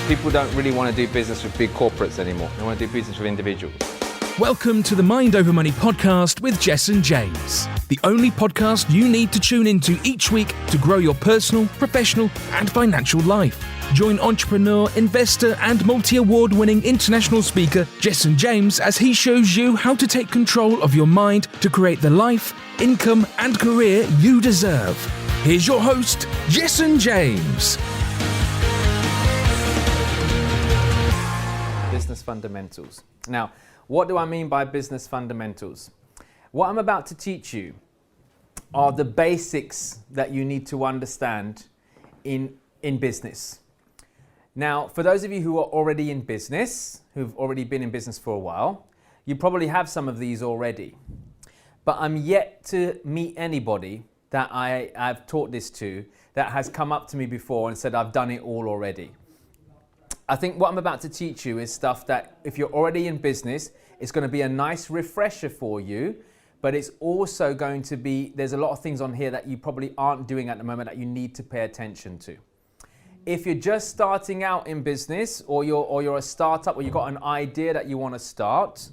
People don't really want to do business with big corporates anymore. They want to do business with individuals. Welcome to the Mind Over Money podcast with Jess and James, the only podcast you need to tune into each week to grow your personal, professional, and financial life. Join entrepreneur, investor, and multi-award-winning international speaker Jess and James as he shows you how to take control of your mind to create the life, income, and career you deserve. Here's your host, Jess and James. Business fundamentals. Now, what do I mean by business fundamentals? What I'm about to teach you are the basics that you need to understand in business. Now, for those of you who are already in business, who've already been in business for a while, you probably have some of these already. But I'm yet to meet anybody that I've taught this to that has come up to me before and said, I've done it all already. I think what I'm about to teach you is stuff that if you're already in business, it's going to be a nice refresher for you, but it's also going to be, there's a lot of things on here that you probably aren't doing at the moment that you need to pay attention to. If you're just starting out in business or you're a startup or you've got an idea that you want to start,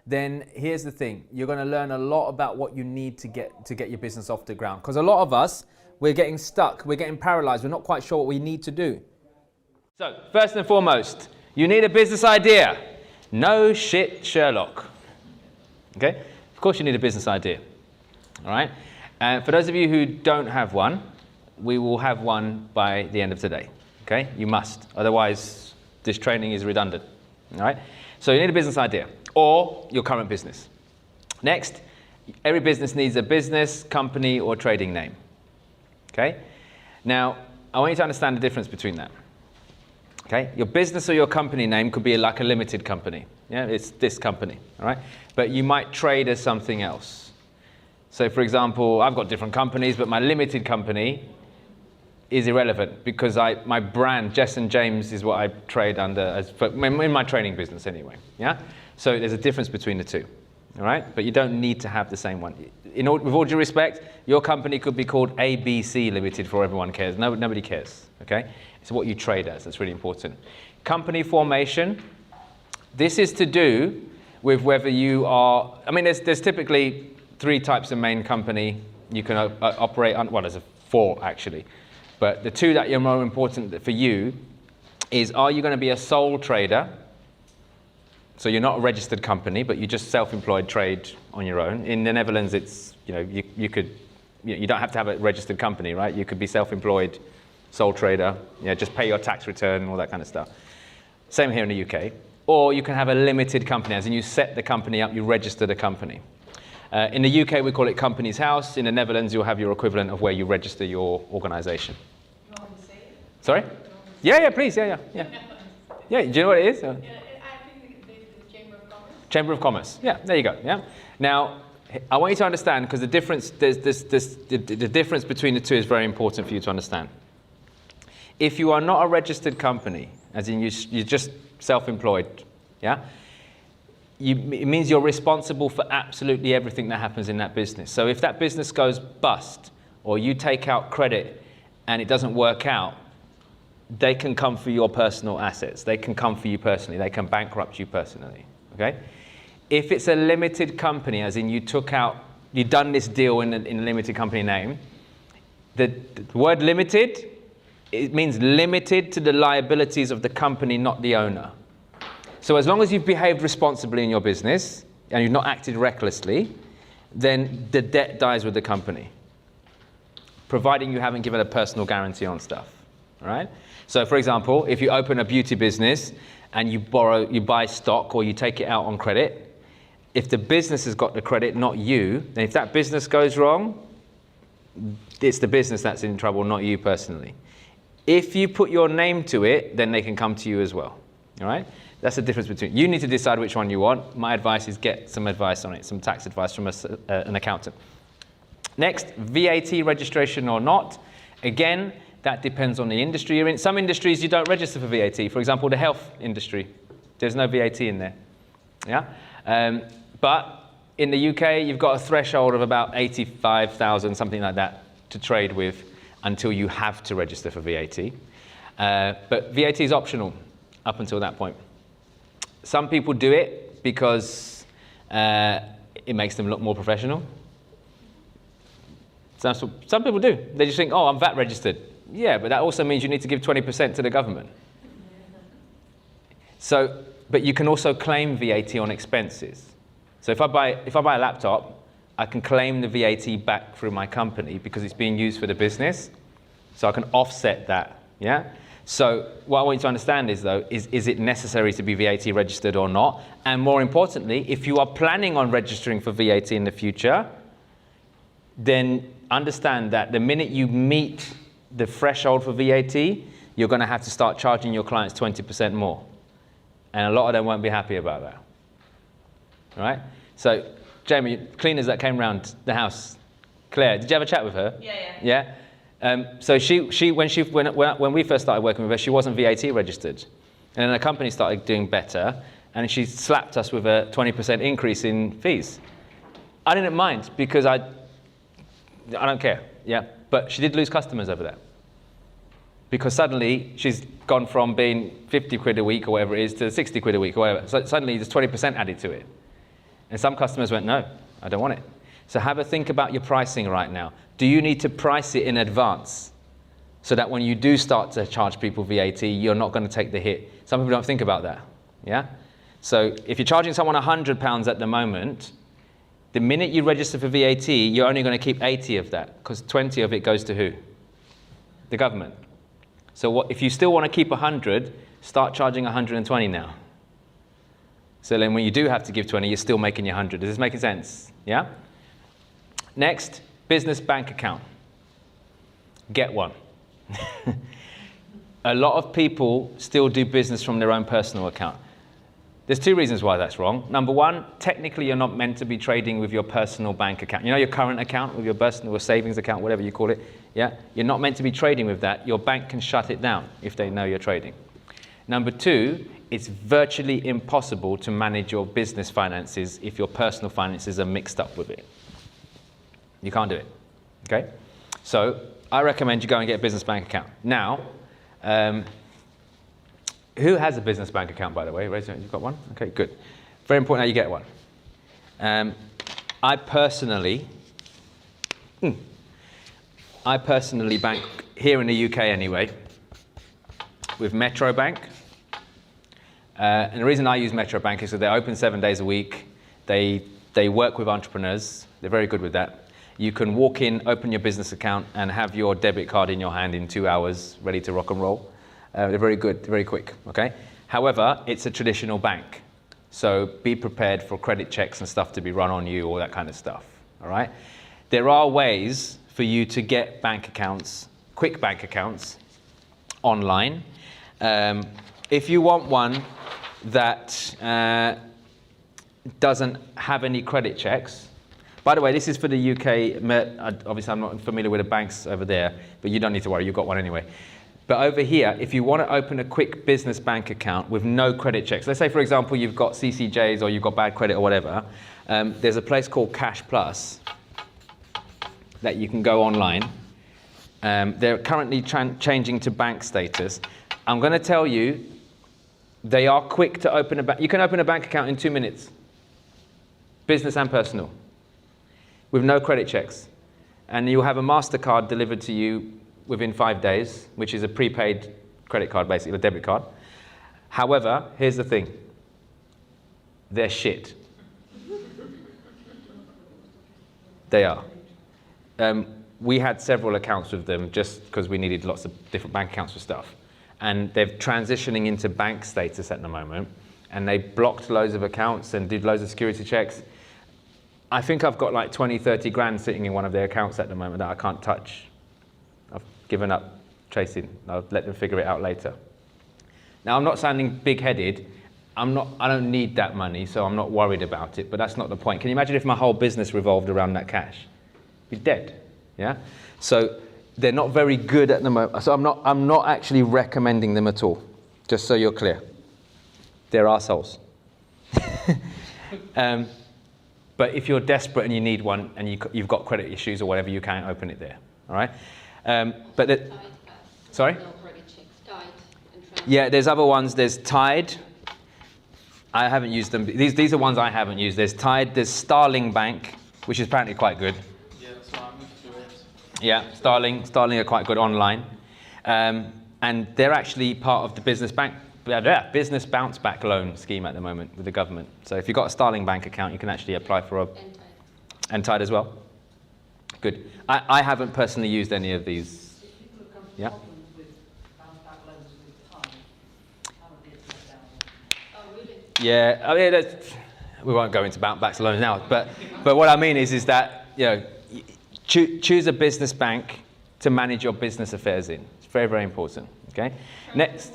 then here's the thing. You're going to learn a lot about what you need to get your business off the ground. Because a lot of us, we're getting stuck, we're getting paralyzed, we're not quite sure what we need to do. So, first and foremost, you need a business idea. No shit, Sherlock. Okay? Of course you need a business idea. All right? And for those of you who don't have one, we will have one by the end of today. Okay? You must. Otherwise, this training is redundant. All right? So you need a business idea or your current business. Next, every business needs a business, company, or trading name. Okay? Now, I want you to understand the difference between that. Okay, your business or your company name could be like a limited company. Yeah, it's this company, all right? But you might trade as something else. So for example, I've got different companies, but my limited company is irrelevant because my brand, Jess and James, is what I trade under in my training business anyway. Yeah, so there's a difference between the two, all right? But you don't need to have the same one. With all due respect, your company could be called ABC Limited for everyone cares. Nobody cares, okay? It's what you trade as. That's really important. Company formation. This is to do with whether you are, there's typically three types of main company you can operate on. Well, there's four actually. But the two that are more important for you is, are you going to be a sole trader? So you're not a registered company, but you just self-employed trade on your own. In the Netherlands, it's, you don't have to have a registered company, right? You could be self-employed, sole trader, just pay your tax return and all that kind of stuff. Same here in the UK. Or you can have a limited company, as in you set the company up, you register the company. In the UK, we call it Companies House. In the Netherlands, you'll have your equivalent of where you register your organization. You want me to say it? Sorry? Yeah, please, yeah. Yeah, do you know what it is? I think the Chamber of Commerce. Chamber of Commerce. Yeah, there you go. Yeah. Now, I want you to understand, because the difference, the difference between the two is very important for you to understand. If you are not a registered company, as in you're just self-employed, yeah, it means you're responsible for absolutely everything that happens in that business. So if that business goes bust, or you take out credit and it doesn't work out, they can come for your personal assets. They can come for you personally. They can bankrupt you personally, okay? If it's a limited company, as in you've done this deal in a limited company name, the word limited, it means limited to the liabilities of the company, not the owner. So as long as you've behaved responsibly in your business and you've not acted recklessly, then the debt dies with the company, providing you haven't given a personal guarantee on stuff, all right? So for example, if you open a beauty business and you buy stock or you take it out on credit, if the business has got the credit, not you, then if that business goes wrong, it's the business that's in trouble, not you personally. If you put your name to it, then they can come to you as well, all right? That's the difference between, you need to decide which one you want. My advice is get some advice on it, some tax advice from an accountant. Next, VAT registration or not. Again, that depends on the industry you're in. Some industries you don't register for VAT. For example, the health industry, there's no VAT in there, yeah? But in the UK, you've got a threshold of about 85,000, something like that, to trade with until you have to register for VAT. But VAT is optional. up until that point. Some people do it because it makes them look more professional. Some people do. They just think, oh, I'm VAT registered. Yeah, but that also means you need to give 20% to the government. So, but you can also claim VAT on expenses. So if I buy a laptop, I can claim the VAT back through my company because it's being used for the business. So I can offset that, yeah? So what I want you to understand is, though, is it necessary to be VAT registered or not? And more importantly, if you are planning on registering for VAT in the future, then understand that the minute you meet the threshold for VAT, you're going to have to start charging your clients 20% more. And a lot of them won't be happy about that. All right? So, Jamie, cleaners that came round the house, Claire, did you have a chat with her? Yeah. Yeah? So when we first started working with her, she wasn't VAT registered. And then the company started doing better, and she slapped us with a 20% increase in fees. I didn't mind because I don't care, yeah? But she did lose customers over that. Because suddenly she's gone from being 50 quid a week or whatever it is to 60 quid a week or whatever. So suddenly there's 20% added to it. And some customers went, no, I don't want it. So have a think about your pricing right now. Do you need to price it in advance so that when you do start to charge people VAT, you're not going to take the hit? Some people don't think about that, yeah? So if you're charging someone £100 at the moment, the minute you register for VAT, you're only going to keep 80 of that because 20 of it goes to who? The government. So if you still want to keep 100, start charging 120 now. So then when you do have to give 20, you're still making your 100. Does this make sense? Yeah? Next, business bank account. Get one. A lot of people still do business from their own personal account. There's two reasons why that's wrong. Number one, technically you're not meant to be trading with your personal bank account. You know your current account with your personal or savings account, whatever you call it? Yeah? You're not meant to be trading with that. Your bank can shut it down if they know you're trading. Number two, it's virtually impossible to manage your business finances if your personal finances are mixed up with it. You can't do it, okay? So I recommend you go and get a business bank account. Now, who has a business bank account, by the way? Raise your hand. You've got one? Okay, good. Very important how you get one. I personally bank, here in the UK anyway, with Metro Bank. And the reason I use Metro Bank is that they're open 7 days a week. They work with entrepreneurs. They're very good with that. You can walk in, open your business account, and have your debit card in your hand in 2 hours, ready to rock and roll. They're very good, very quick, okay? However, it's a traditional bank. So be prepared for credit checks and stuff to be run on you, all that kind of stuff, all right? There are ways for you to get bank accounts, quick bank accounts, online. If you want one that doesn't have any credit checks, by the way, this is for the UK, obviously I'm not familiar with the banks over there, but you don't need to worry, you've got one anyway. But over here, if you want to open a quick business bank account with no credit checks, let's say, for example, you've got CCJs or you've got bad credit or whatever, there's a place called Cash Plus that you can go online. They're currently changing to bank status. I'm going to tell you, they are quick to open a bank. You can open a bank account in 2 minutes, business and personal, with no credit checks. And you'll have a MasterCard delivered to you within 5 days, which is a prepaid credit card, basically, a debit card. However, here's the thing. They're shit. They are. We had several accounts with them just because we needed lots of different bank accounts for stuff. And they're transitioning into bank status at the moment. And they blocked loads of accounts and did loads of security checks. I think I've got like 20, 30 grand sitting in one of their accounts at the moment that I can't touch. I've given up chasing. I'll let them figure it out later. Now, I'm not sounding big-headed. I don't need that money, so I'm not worried about it, but that's not the point. Can you imagine if my whole business revolved around that cash? You're dead, yeah? So they're not very good at the moment. So I'm not actually recommending them at all, just so you're clear. They're arseholes. But if you're desperate and you need one and you've got credit issues or whatever, you can open it there, all right? Sorry? No credit checks, died and Yeah, there's other ones. There's Tide. I haven't used them. These are ones I haven't used. There's Tide. There's Starling Bank, which is apparently quite good. Yeah, that's why I moved to it. Yeah, Starling are quite good online. And they're actually part of the business bounce back loan scheme at the moment with the government. So if you've got a Starling Bank account, you can actually apply for and Tide as well. Good. I haven't personally used any of these. Yeah. Yeah, I mean, we won't go into bounce loans now, but what I mean is that, you know, choose a business bank to manage your business affairs in. It's very, very important. Okay. Next.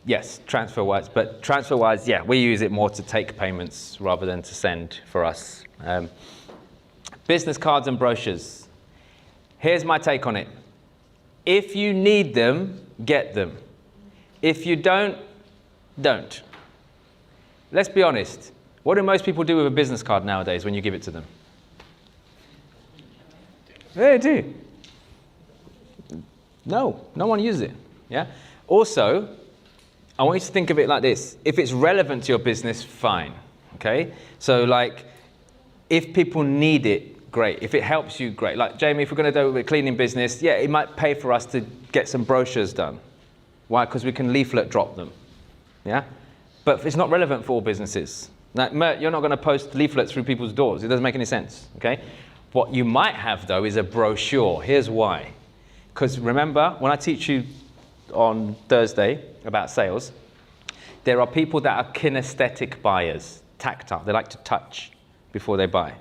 Yes, TransferWise, but TransferWise, yeah, we use it more to take payments rather than to send for us. Business cards and brochures. Here's my take on it. If you need them, get them. If you don't. Let's be honest. What do most people do with a business card nowadays when you give it to them? They do. No one uses it. Yeah. Also, I want you to think of it like this. If it's relevant to your business, fine. Okay. So, like, if people need it, great. If it helps you, great. Like, Jamie, if we're going to do a cleaning business, yeah, it might pay for us to get some brochures done. Why? Because we can leaflet drop them. Yeah? But it's not relevant for all businesses. Like, Mert, you're not going to post leaflets through people's doors. It doesn't make any sense. Okay? What you might have, though, is a brochure. Here's why. Because remember, when I teach you on Thursday about sales, there are people that are kinesthetic buyers, tactile. They like to touch before they buy.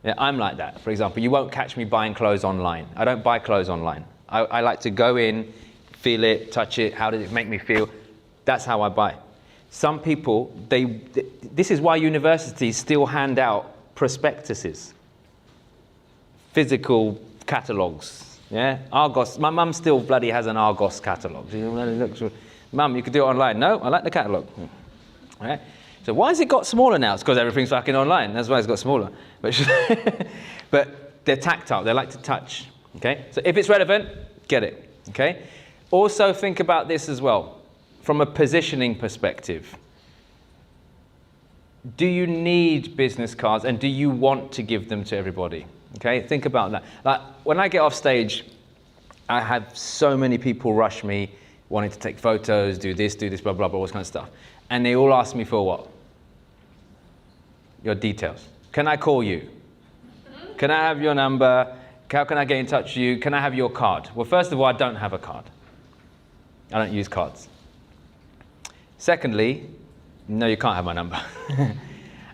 Yeah, I'm like that. For example, you won't catch me buying clothes online. I don't buy clothes online. I like to go in, feel it, touch it, how does it make me feel? That's how I buy. Some people, this is why universities still hand out prospectuses, physical catalogues, yeah? Argos, my mum still bloody has an Argos catalogue. Mum, you could do it online. No, I like the catalogue. Right? So why has it got smaller now? It's because everything's fucking online. That's why it's got smaller. But they're tactile. They like to touch. Okay? So if it's relevant, get it. Okay? Also think about this as well, from a positioning perspective. Do you need business cards and do you want to give them to everybody? Okay? Think about that. Like, when I get off stage, I have so many people rush me wanting to take photos, do this, blah, blah, blah, all this kind of stuff. And they all ask me for what? Your details. Can I call you? Can I have your number? How can I get in touch with you? Can I have your card? Well, first of all, I don't have a card. I don't use cards. Secondly, no, you can't have my number.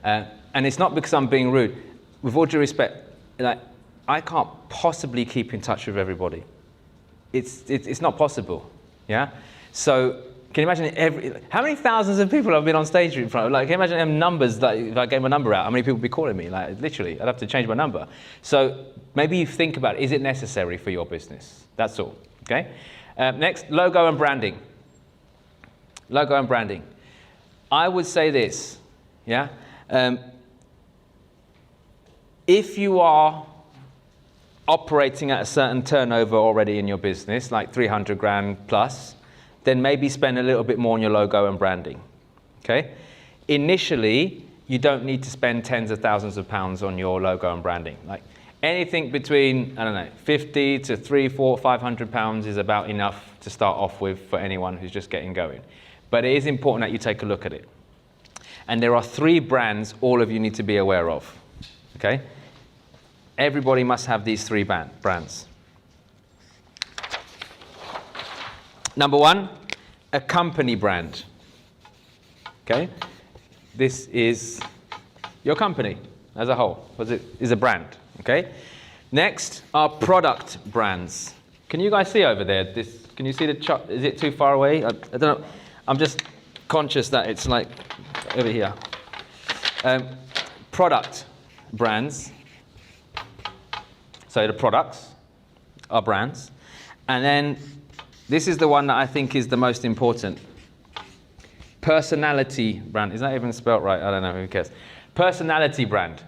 And it's not because I'm being rude. With all due respect, like, I can't possibly keep in touch with everybody. It's not possible. Yeah? So, can you imagine how many thousands of people I've been on stage in front of? Like, can you imagine them numbers, like, if I gave my number out, how many people would be calling me? Like, literally, I'd have to change my number. So, maybe you think about, is it necessary for your business? That's all, okay? Next, logo and branding. Logo and branding. I would say this, yeah? If you are operating at a certain turnover already in your business, like 300 grand plus, then maybe spend a little bit more on your logo and branding, okay? Initially, you don't need to spend tens of thousands of pounds on your logo and branding. Like, anything between, I don't know, 50 to 300, 400, 500 pounds is about enough to start off with for anyone who's just getting going. But it is important that you take a look at it. And there are 3 brands all of you need to be aware of, okay? Everybody must have these 3 brands. Number 1, a company brand, okay? This is your company as a whole, because it is a brand, okay? Next are product brands. Can you guys see over there? Can you see the chart? Is it too far away? I don't know. I'm just conscious that it's like over here. Product brands. So the products are brands. And then this is the one that I think is the most important. Personality brand. Is that even spelt right? I don't know. Who cares? Personality brand.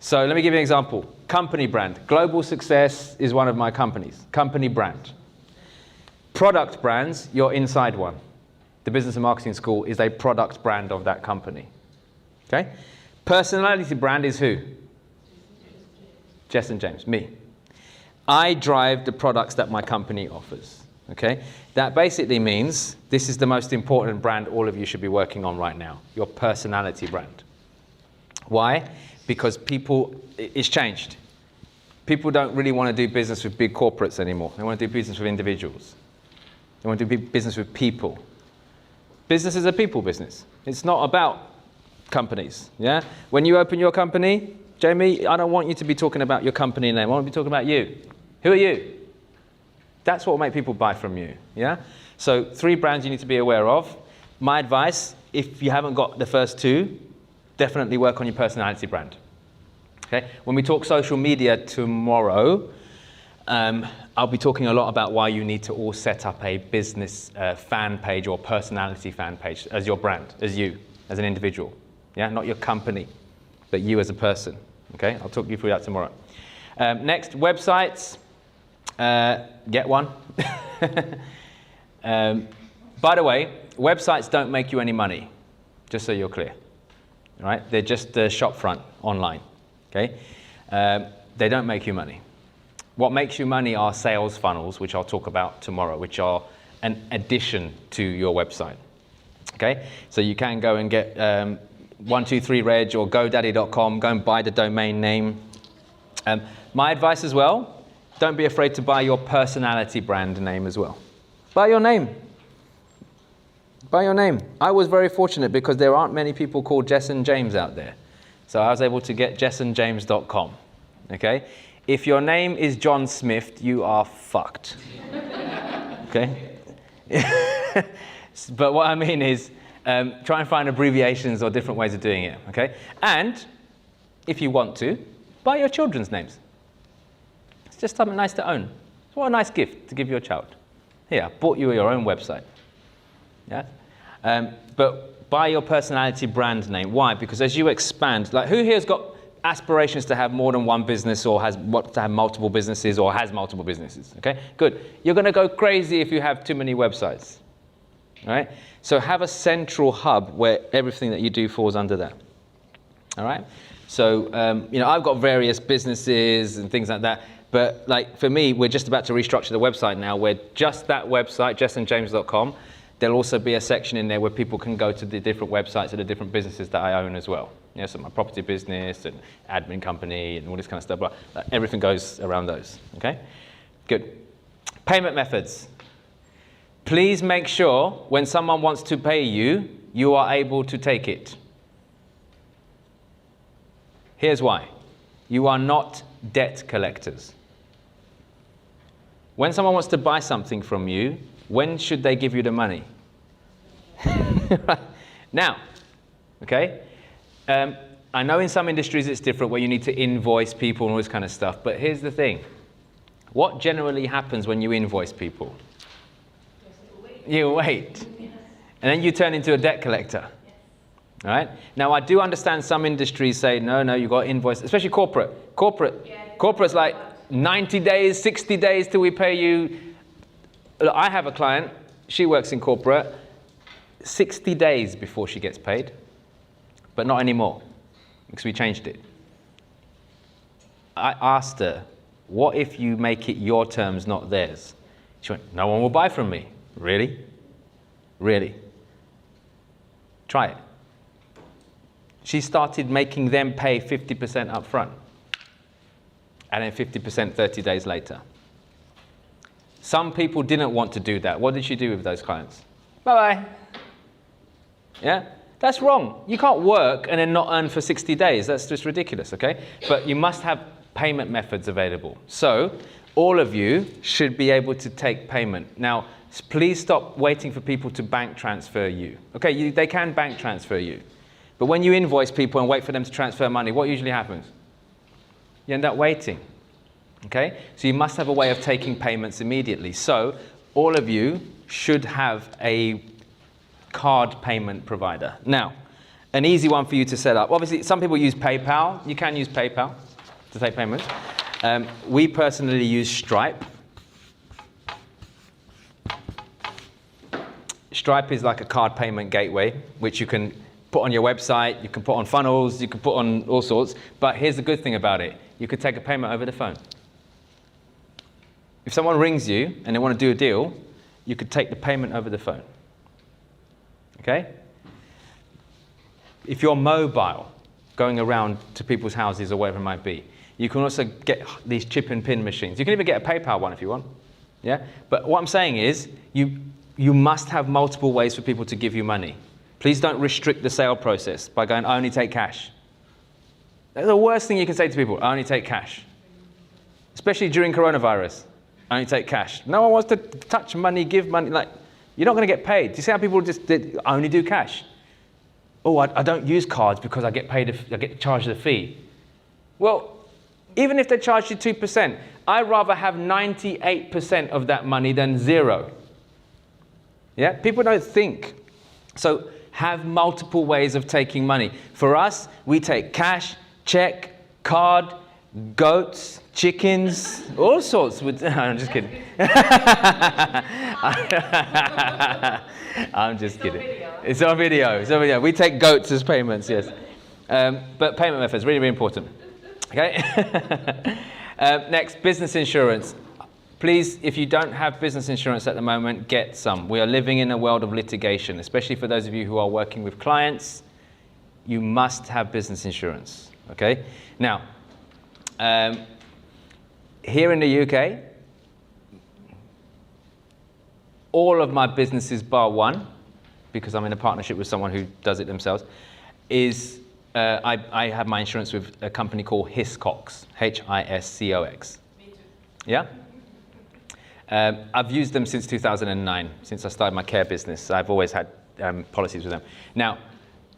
So let me give you an example. Company brand. Global Success is one of my companies. Company brand. Product brands, you're inside one. The Business and Marketing School is a product brand of that company. Okay? Personality brand is who? Jess and James, me. I drive the products that my company offers. Okay? That basically means this is the most important brand all of you should be working on right now. Your personality brand. Why? Because it's changed. People don't really want to do business with big corporates anymore. They want to do business with individuals. They want to do business with people. Business is a people business. It's not about companies. Yeah? When you open your company, Jamie, I don't want you to be talking about your company name. I want to be talking about you. Who are you? That's what will make people buy from you. Yeah? So 3 brands you need to be aware of. My advice, if you haven't got the first 2, definitely work on your personality brand. Okay? When we talk social media tomorrow, I'll be talking a lot about why you need to all set up a business fan page or personality fan page as your brand, as you, as an individual. Yeah, not your company, but you as a person. Okay, I'll talk you through that tomorrow. Next, websites. Get one. By the way, websites don't make you any money, just so you're clear. All right, they're just the shop front online. Okay, they don't make you money. What makes you money are sales funnels, which I'll talk about tomorrow, which are an addition to your website. Okay, so you can go and get 123reg or GoDaddy.com, go and buy the domain name. My advice as well, don't be afraid to buy your personality brand name as well. Buy your name. Buy your name. I was very fortunate because there aren't many people called Jess and James out there. So I was able to get jessandjames.com. Okay? If your name is John Smith, you are fucked. Okay? But what I mean is, try and find abbreviations or different ways of doing it. Okay? And if you want to, buy your children's names. It's just something nice to own. What a nice gift to give your child. Here, I bought you your own website. Yeah? But buy your personality brand name. Why? Because as you expand, like who here has got aspirations to have more than one business or to have multiple businesses or has multiple businesses? Okay, good. You're going to go crazy if you have too many websites. All right? So have a central hub where everything that you do falls under that. All right? So, I've got various businesses and things like that. But like for me, we're just about to restructure the website now where just that website, jessandjames.com, there'll also be a section in there where people can go to the different websites of the different businesses that I own as well. Yeah, so my property business and admin company and all this kind of stuff. But everything goes around those. Okay? Good. Payment methods. Please make sure when someone wants to pay you, you are able to take it. Here's why. You are not debt collectors. When someone wants to buy something from you, when should they give you the money? Now, okay? I know in some industries it's different where you need to invoice people and all this kind of stuff, but here's the thing. What generally happens when you invoice people? You wait. And then you turn into a debt collector. All right? Now, I do understand some industries say, no, you've got to invoice, especially corporate. Corporate's like 90 days, 60 days till we pay you. Look, I have a client, she works in corporate, 60 days before she gets paid, but not anymore, because we changed it. I asked her, what if you make it your terms, not theirs? She went, no one will buy from me. Really? Really? Try it. She started making them pay 50% up front, and then 50% 30 days later. Some people didn't want to do that. What did she do with those clients? Bye-bye. Yeah? That's wrong. You can't work and then not earn for 60 days. That's just ridiculous, okay? But you must have payment methods available. So all of you should be able to take payment. Now, please stop waiting for people to bank transfer you. Okay, they can bank transfer you. But when you invoice people and wait for them to transfer money, what usually happens? You end up waiting. Okay? So you must have a way of taking payments immediately. So all of you should have a card payment provider. Now, an easy one for you to set up. Obviously, some people use PayPal. You can use PayPal to take payments. We personally use Stripe. Stripe is like a card payment gateway, which you can put on your website, you can put on funnels, you can put on all sorts. But here's the good thing about it. You could take a payment over the phone. If someone rings you and they want to do a deal, you could take the payment over the phone. Okay? If you're mobile, going around to people's houses or whatever it might be, you can also get these chip and pin machines. You can even get a PayPal one if you want. Yeah? But what I'm saying is, you must have multiple ways for people to give you money. Please don't restrict the sale process by going, I only take cash. That's the worst thing you can say to people, I only take cash. Especially during coronavirus, I only take cash. No one wants to touch money, give money. Like, you're not going to get paid. Do you see how people just I only do cash? Oh, I don't use cards because I get paid, I get charged a fee. Well, even if they charge you 2%, I'd rather have 98% of that money than zero. Yeah, people don't think. So have multiple ways of taking money. For us, we take cash, check, card, goats, chickens, all sorts. I'm just kidding. I'm just kidding. It's on video. It's on video. We take goats as payments, yes. But payment methods, really, really important. Okay. Next, business insurance. Please, if you don't have business insurance at the moment, get some. We are living in a world of litigation, especially for those of you who are working with clients. You must have business insurance, okay? Now, here in the UK, all of my businesses bar one, because I'm in a partnership with someone who does it themselves, is I have my insurance with a company called Hiscox, Hiscox. Me too. Yeah? I've used them since 2009, since I started my care business. I've always had policies with them. Now,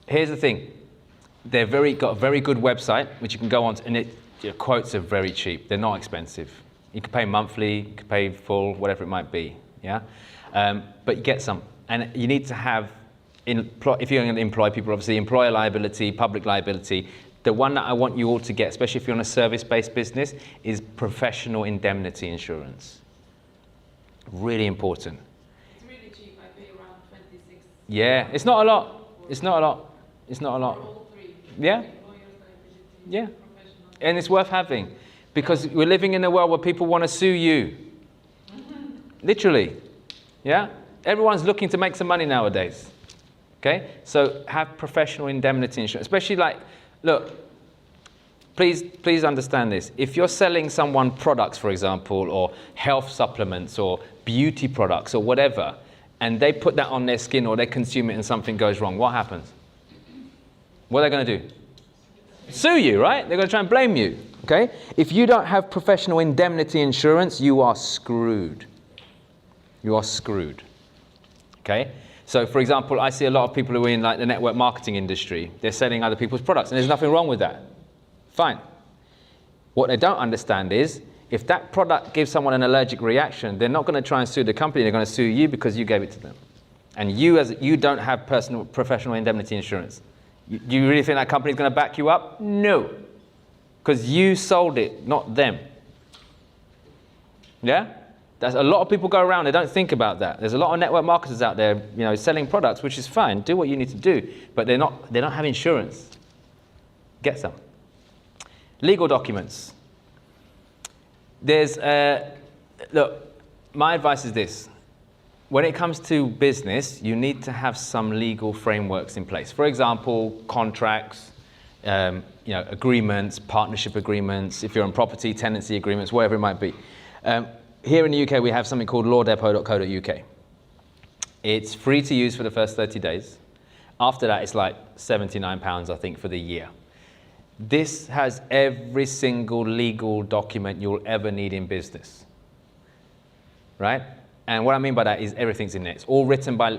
here's the thing. They've got a very good website, which you can go on, and your quotes are very cheap. They're not expensive. You can pay monthly, you can pay full, whatever it might be. Yeah? But you get some. And you need to have, if you're going to employ people, obviously, employer liability, public liability. The one that I want you all to get, especially if you're on a service-based business, is professional indemnity insurance. Really important. It's really cheap. I pay around 26. Yeah, it's not a lot. It's not a lot. It's not a lot. For all three. Yeah? Employers, liability, Yeah. professional. And it's worth having, because we're living in a world where people want to sue you. Literally. Yeah? Everyone's looking to make some money nowadays. Okay? So have professional indemnity insurance. Especially like, look, please understand this. If you're selling someone products, for example, or health supplements or beauty products or whatever, and they put that on their skin or they consume it and something goes wrong, what happens? What are they going to do? Sue you, right? They're going to try and blame you. Okay? If you don't have professional indemnity insurance, you are screwed. You are screwed. Okay? So, for example, I see a lot of people who are in like the network marketing industry. They're selling other people's products, and there's nothing wrong with that. Fine. What they don't understand is, if that product gives someone an allergic reaction, they're not going to try and sue the company. They're going to sue you because you gave it to them, and you don't have professional indemnity insurance. Do you really think that company is going to back you up? No, because you sold it, not them. Yeah. That's a lot of people go around, they don't think about that. There's a lot of network marketers out there, selling products, which is fine. Do what you need to do, but they don't have insurance. Get some. Legal documents. Look, my advice is this. When it comes to business, you need to have some legal frameworks in place. For example, contracts, agreements, partnership agreements, if you're on property, tenancy agreements, whatever it might be. Here in the UK, we have something called lawdepot.co.uk. It's free to use for the first 30 days. After that, it's like £79, I think, for the year. This has every single legal document you'll ever need in business, right? And what I mean by that is everything's in there. It's all written by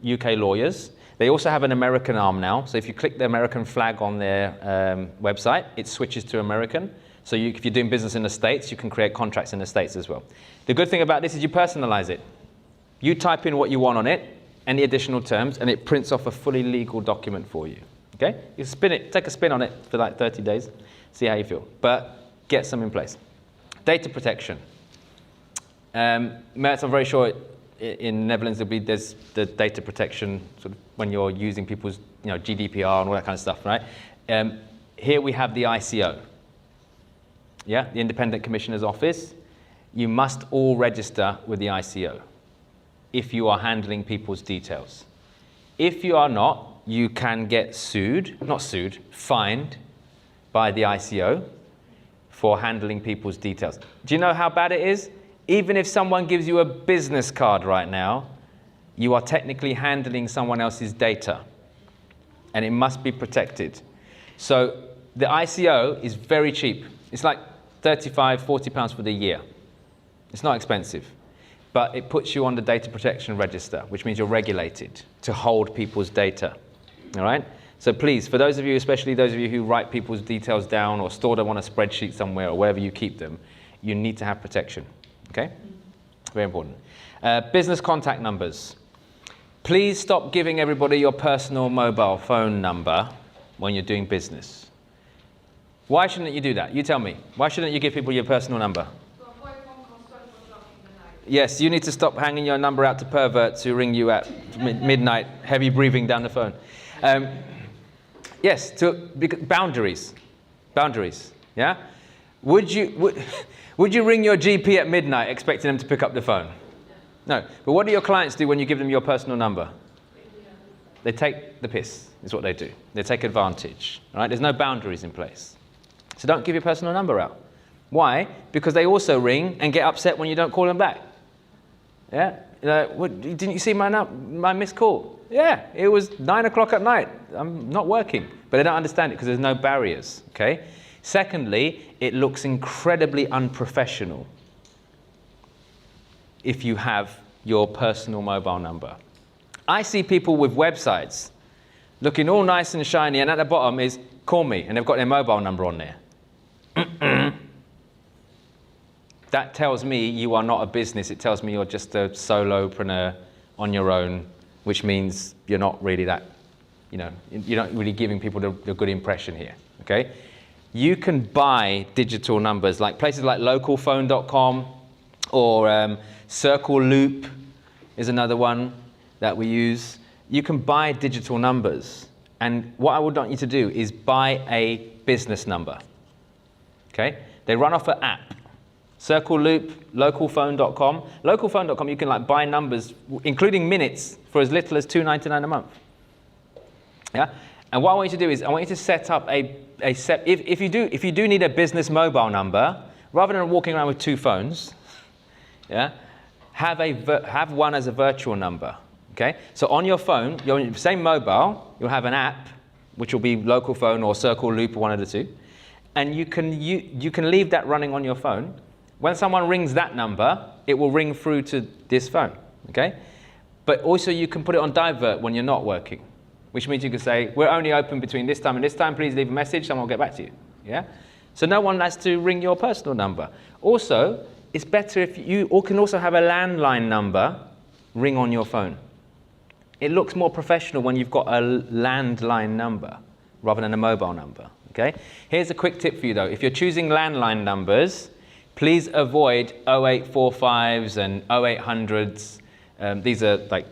UK lawyers. They also have an American arm now. So if you click the American flag on their website, it switches to American. So if you're doing business in the States, you can create contracts in the States as well. The good thing about this is you personalize it. You type in what you want on it, any additional terms, and it prints off a fully legal document for you. Okay? You spin it, take a spin on it for like 30 days, see how you feel. But get some in place. Data protection. Mertz, I'm very sure in Netherlands there's the data protection sort of when you're using people's GDPR and all that kind of stuff, right? Here we have the ICO. Yeah, the Independent Commissioner's Office. You must all register with the ICO if you are handling people's details. If you are not, you can get fined by the ICO for handling people's details. Do you know how bad it is? Even if someone gives you a business card right now, you are technically handling someone else's data, and it must be protected. So the ICO is very cheap. It's like 35, 40 pounds for the year. It's not expensive, but it puts you on the data protection register, which means you're regulated to hold people's data, all right? So please, for those of you, especially those of you who write people's details down or store them on a spreadsheet somewhere or wherever you keep them, you need to have protection, okay? Very important. Business contact numbers. Please stop giving everybody your personal mobile phone number when you're doing business. Why shouldn't you do that? You tell me. Why shouldn't you give people your personal number? To avoid phone calls 12 o'clock in the night. Yes, you need to stop hanging your number out to perverts who ring you at midnight, heavy breathing down the phone. Yes, boundaries. Boundaries, yeah? Would you ring your GP at midnight expecting them to pick up the phone? No. But what do your clients do when you give them your personal number? They take the piss, is what they do. They take advantage, right? There's no boundaries in place. So don't give your personal number out. Why? Because they also ring and get upset when you don't call them back. Yeah? Didn't you see my missed call? Yeah, it was 9 o'clock at night. I'm not working. But they don't understand it because there's no barriers, okay? Secondly, it looks incredibly unprofessional if you have your personal mobile number. I see people with websites looking all nice and shiny, and at the bottom is call me, and they've got their mobile number on there. That tells me you are not a business. It tells me you're just a solopreneur on your own, which means you're not really that, you're not really giving people the good impression here, okay? You can buy digital numbers, like places like localphone.com or Circle Loop is another one that we use. You can buy digital numbers, and what I would want you to do is buy a business number, okay? They run off an app. Circle Loop, localphone.com. Localphone.com, you can buy numbers, including minutes, for as little as $2.99 a month. Yeah? And what I want you to do is, I want you to set up if you do need a business mobile number, rather than walking around with two phones, yeah, have one as a virtual number. Okay? So on your phone, your same mobile, you'll have an app, which will be Local Phone or Circle Loop or one of the two, and you can leave that running on your phone. When someone rings that number, it will ring through to this phone. Okay? But also you can put it on divert when you're not working, which means you can say, we're only open between this time and this time, please leave a message, someone will get back to you. Yeah? So no one has to ring your personal number. Also, it's better if you can also have a landline number ring on your phone. It looks more professional when you've got a landline number rather than a mobile number. Okay? Here's a quick tip for you though. If you're choosing landline numbers, please avoid 0845s and 0800s. These are like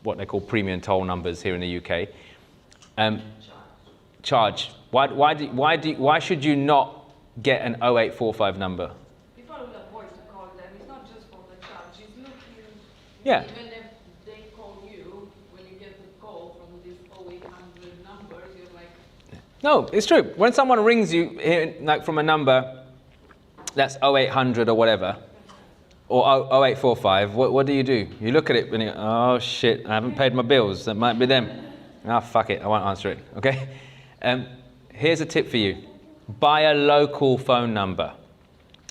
what they call premium toll numbers here in the UK. Charge. Why should you not get an 0845 number? People will avoid to call them. It's not just for the charge. It's looking. Yeah. Even if they call you, when you get the call from these 0800 numbers, you're like. No, it's true. When someone rings you like from a number that's 0800 or whatever, or 0845, what do? You look at it and you go, oh shit, I haven't paid my bills. That might be them. Ah, fuck it, I won't answer it, okay? Here's a tip for you. Buy a local phone number,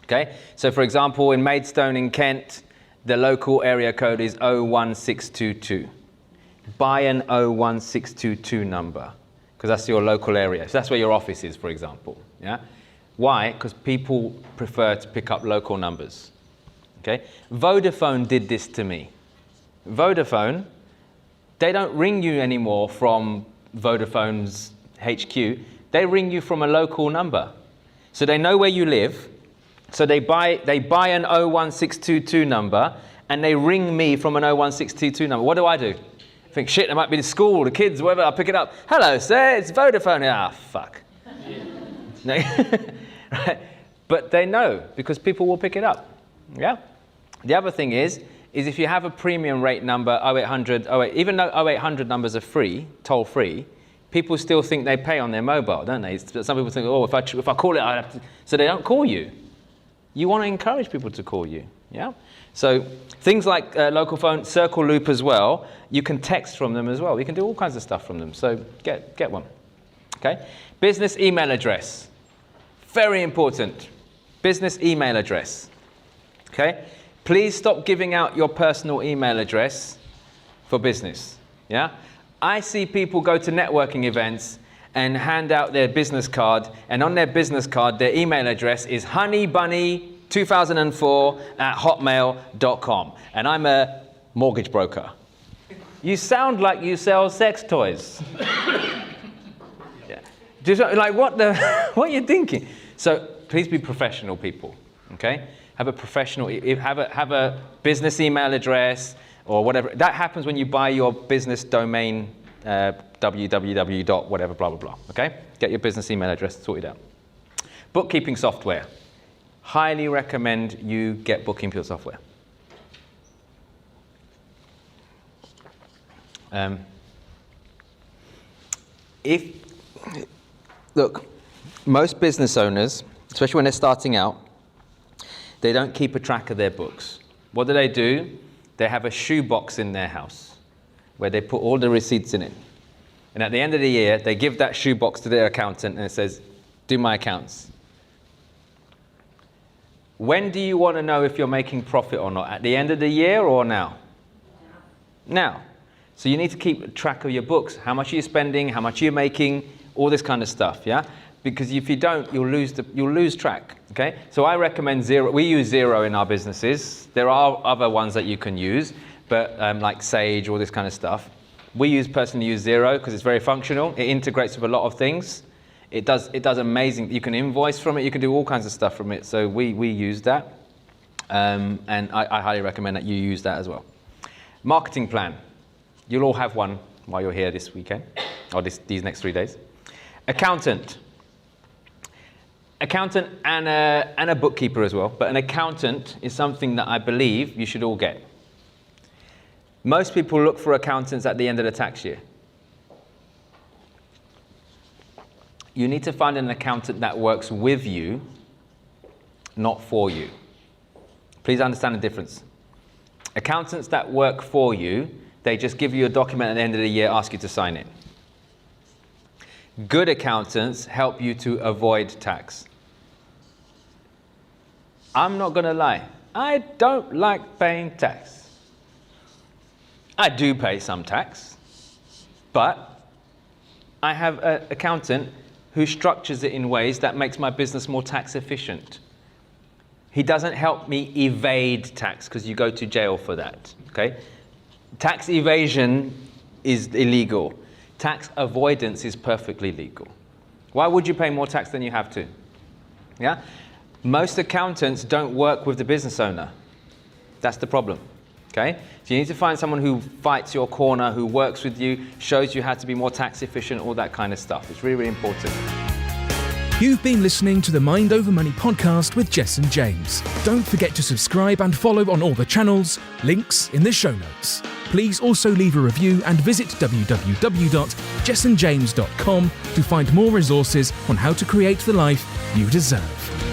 okay? So for example, in Maidstone in Kent, the local area code is 01622. Buy an 01622 number, because that's your local area. So that's where your office is, for example, yeah? Why? Because people prefer to pick up local numbers. Okay? Vodafone did this to me. Vodafone, they don't ring you anymore from Vodafone's HQ, they ring you from a local number. So they know where you live. So they buy an 01622 number and they ring me from an 01622 number. What do? I think, shit, it might be the school, the kids, whatever. I'll pick it up. Hello, sir, it's Vodafone. Ah, fuck. No. Right? But they know because people will pick it up. Yeah. The other thing is if you have a premium rate number, 0800, even though 0800 numbers are free, toll free, people still think they pay on their mobile, don't they? Some people think, oh, if I call it, I have to. So they don't call you. You want to encourage people to call you. Yeah. So things like local phone, Circle Loop as well. You can text from them as well. You can do all kinds of stuff from them. So get one. Okay. Business email address. Very important. Business email address. Okay. Please stop giving out your personal email address for business. Yeah. I see people go to networking events and hand out their business card, and on their business card, their email address is honeybunny2004@hotmail.com, and I'm a mortgage broker. You sound like you sell sex toys. Yeah. Just like what are you thinking? So please be professional, people. Okay, have a professional, have a business email address or whatever. That happens when you buy your business domain. www. whatever, blah, blah, blah. Okay? Get your business email address sorted out. Bookkeeping software. Highly recommend you get bookkeeping software. Look, most business owners, especially when they're starting out, they don't keep a track of their books. What do? They have a shoebox in their house where they put all the receipts in it. And at the end of the year, they give that shoebox to their accountant and it says, do my accounts. When do you want to know if you're making profit or not? At the end of the year or now? Now. So you need to keep track of your books. How much are you spending? How much are you making? All this kind of stuff, yeah? Because if you don't, you'll lose track, okay? So I recommend Xero. We use Xero in our businesses. There are other ones that you can use, but like Sage, all this kind of stuff. We personally use Xero because it's very functional. It integrates with a lot of things. It does amazing. You can invoice from it. You can do all kinds of stuff from it. So we use that, and I highly recommend that you use that as well. Marketing plan. You'll all have one while you're here this weekend, or these next 3 days. Accountant and a bookkeeper as well. But an accountant is something that I believe you should all get. Most people look for accountants at the end of the tax year. You need to find an accountant that works with you, not for you. Please understand the difference. Accountants that work for you, they just give you a document at the end of the year, ask you to sign it. Good accountants help you to avoid tax. I'm not going to lie. I don't like paying tax. I do pay some tax, but I have an accountant who structures it in ways that makes my business more tax efficient. He doesn't help me evade tax because you go to jail for that, okay? Tax evasion is illegal. Tax avoidance is perfectly legal. Why would you pay more tax than you have to? Yeah? Most accountants don't work with the business owner. That's the problem. Okay? So you need to find someone who fights your corner, who works with you, shows you how to be more tax efficient, all that kind of stuff. It's really, really important. You've been listening to the Mind Over Money podcast with Jess and James. Don't forget to subscribe and follow on all the channels, links in the show notes. Please also leave a review and visit www.jessandjames.com to find more resources on how to create the life you deserve.